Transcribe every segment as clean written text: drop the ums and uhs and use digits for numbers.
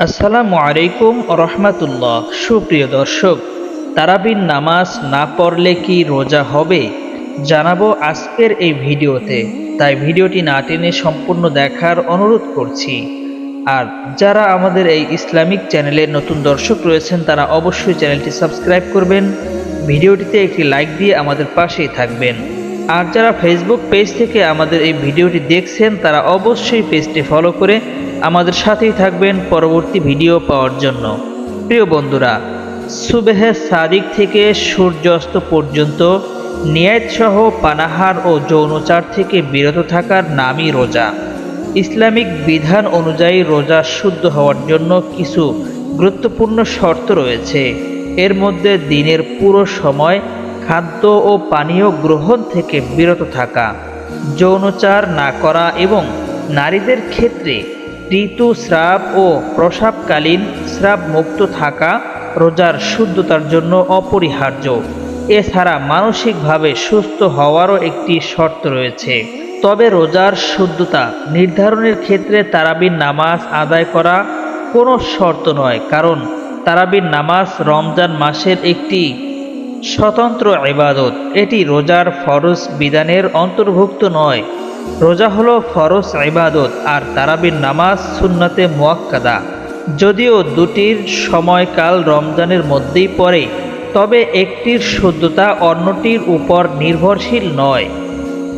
আসসালামু আলাইকুম রহমাতুল্লাহ। সুপ্রিয় দর্শক, তারাবির নামাজ না পড়লে কি রোজা হবে জানাবো আজকের এই ভিডিওতে। তাই ভিডিওটি না টেনে সম্পূর্ণ দেখার অনুরোধ করছি। আর যারা আমাদের এই ইসলামিক চ্যানেলের নতুন দর্শক রয়েছেন তারা অবশ্যই চ্যানেলটি সাবস্ক্রাইব করবেন, ভিডিওটিতে একটি লাইক দিয়ে আমাদের পাশেই থাকবেন। আর যারা ফেসবুক পেজ থেকে আমাদের এই ভিডিওটি দেখছেন তারা অবশ্যই পেজটি ফলো করে আমাদের সাথেই থাকবেন পরবর্তী ভিডিও পাওয়ার জন্য। প্রিয় বন্ধুরা, সুবহে সাদিক থেকে সূর্যাস্ত পর্যন্ত নিয়াত সহ পানাহার ও যৌনচার থেকে বিরত থাকার নামই রোজা। ইসলামিক বিধান অনুযায়ী রোজা শুদ্ধ হওয়ার জন্য কিছু গুরুত্বপূর্ণ শর্ত রয়েছে। এর মধ্যে দিনের পুরো সময় খাদ্য ও পানীয় গ্রহণ থেকে বিরত থাকা, যৌনচার না করা এবং নারীদের ক্ষেত্রে ঋতুস্রাব ও প্রসাবকালীন স্রাব মুক্ত থাকা রোজার শুদ্ধতার জন্য অপরিহার্য। এছাড়া মানসিকভাবে সুস্থ হওয়ারও একটি শর্ত রয়েছে। তবে রোজার শুদ্ধতা নির্ধারণের ক্ষেত্রে তারাবির নামাজ আদায় করা কোনো শর্ত নয়, কারণ তারাবির নামাজ রমজান মাসের একটি স্বতন্ত্র ইবাদত। এটি রোজার ফরজ বিধানের অন্তর্ভুক্ত নয়। রোজা হলো ফরজ ইবাদত আর তারাবির নামাজ সুন্নতে মুআক্কাদা। যদিও দুটির সময়কাল রমজানের মধ্যেই পড়ে, তবে একটির শুদ্ধতা অন্যটির উপর নির্ভরশীল নয়।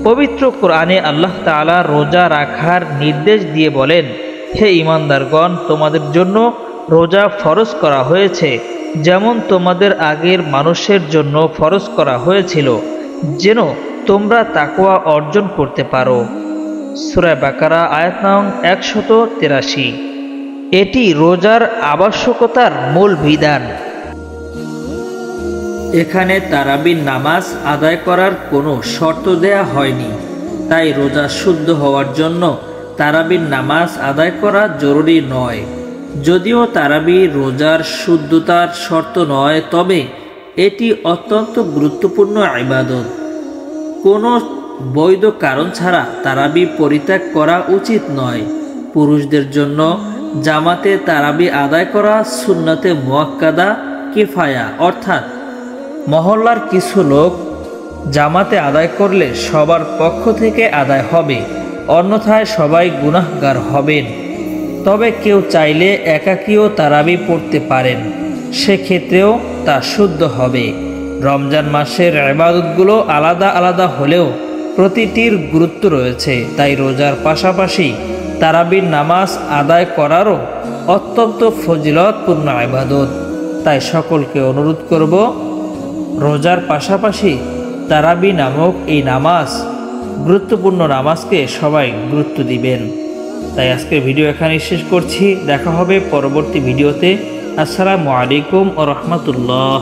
পবিত্র কোরআনে আল্লাহ তাআলা রোজা রাখার নির্দেশ দিয়ে বলেন, হে ঈমানদারগণ, তোমাদের জন্য রোজা ফরজ করা হয়েছে যেমন তোমাদের আগের মানুষের জন্য ফরজ করা হয়েছিল, যেন তোমরা তাকওয়া অর্জন করতে পারো। সূরা বাকারা আয়াত নং 183। এটি রোজার আবশ্যকতার মূল বিধান। এখানে তারাবির নামাজ আদায় করার কোনো শর্ত দেয়া হয়নি, তাই রোজা শুদ্ধ হওয়ার জন্য তারাবির নামাজ আদায় করা জরুরি নয়। যদিও তারাবি রোজার শুদ্ধতার শর্ত নয়, তবে এটি অত্যন্ত গুরুত্বপূর্ণ ইবাদত। কোনো বৈধ কারণ ছাড়া তারাবি পরিত্যাগ করা উচিত নয়। পুরুষদের জন্য জামাতে তারাবি আদায় করা সুন্নতে মুআক্কাদা কিফায়া, অর্থাৎ মহল্লার কিছু লোক জামাতে আদায় করলে সবার পক্ষ থেকে আদায় হবে, অন্যথায় সবাই গুনাহগার হবেন। তবে কেউ চাইলে একাকীও তারাবি পড়তে পারেন, সেক্ষেত্রেও তা শুদ্ধ হবে। রমজান মাসের ইবাদতগুলো আলাদা আলাদা হলেও প্রতিটির গুরুত্ব রয়েছে, তাই রোজার পাশাপাশি তারাবির নামাজ আদায় করারও অত্যন্ত ফজিলতপূর্ণ ইবাদত। তাই সকলকে অনুরোধ করব, রোজার পাশাপাশি তারাবি নামক এই নামাজ, গুরুত্বপূর্ণ নামাজকে সবাই গুরুত্ব দিবেন। তাই আজকের ভিডিও এখানেই শেষ করছি। দেখা হবে পরবর্তী ভিডিওতে। আসসালামু আলাইকুম ওয়া রাহমাতুল্লাহ।